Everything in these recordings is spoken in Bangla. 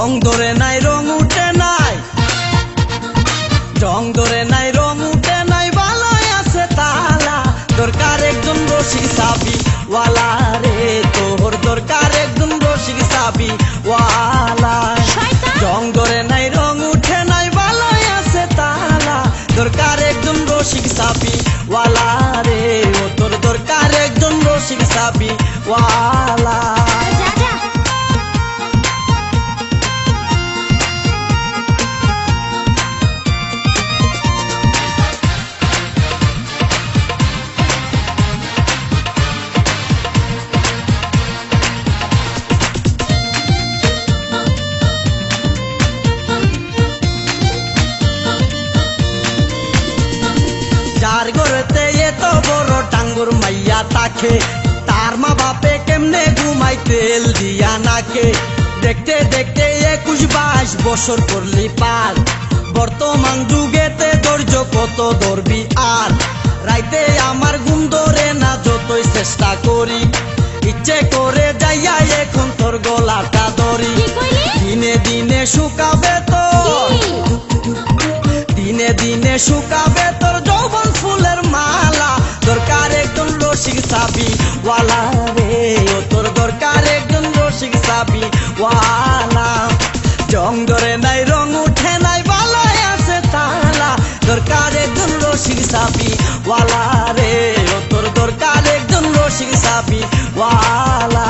রং ধরে নাই রং উঠে নাই, রং ধরে নাই রং উঠে নাই, ভালোই আছে তালা। দরকার একজন রসিক চাবি ওয়ালা রে, তোর দরকার একজন রসিক চাবি ওয়ালা। রং ধরে নাই রং উঠে নাই, ভালোই আছে তালা। দরকার একজন রসিক চাবি ওয়ালা রে, ও তোর দরকার একজন রসিক চাবি ওয়ালা। যার ঘরেতে এত বড় টাঙ্গুর মাইয়া তাকে, তার মা বাপে কেমনে ঘুমাই তেল দিয়া নাকে। দেখতে দেখতে 21-22 বছর করলি পার, বর্তমান যুগেতে ধৈর্য কত ধরবি আর। রাইতে আমার ঘুম ধরে না যতই চেষ্টা করি, ইচ্ছে করে যাইয়া এখন তোর গলাটা ধরি। দিনে দিনে শুকাবে তোর, দিনে দিনে শুকাবে তোর যৌবন ফুলের মালা। দরকার একজন রসিক চাবি ওয়ালা রে, ও তোর দরকার একজন রসিক চাবি ওয়ালা। রং ধরে নাই রং উঠে নাই, ভালোই আছে তালা। দরকার একজন রসিক চাবি ওয়ালা রে, ও তোর দরকার একজন রসিক চাবি ওয়ালা।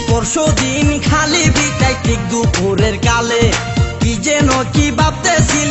পরশুদিন খালি বিকাই ঠিক দুপুরের কালে, কি যেন কি ভাবতেছিলি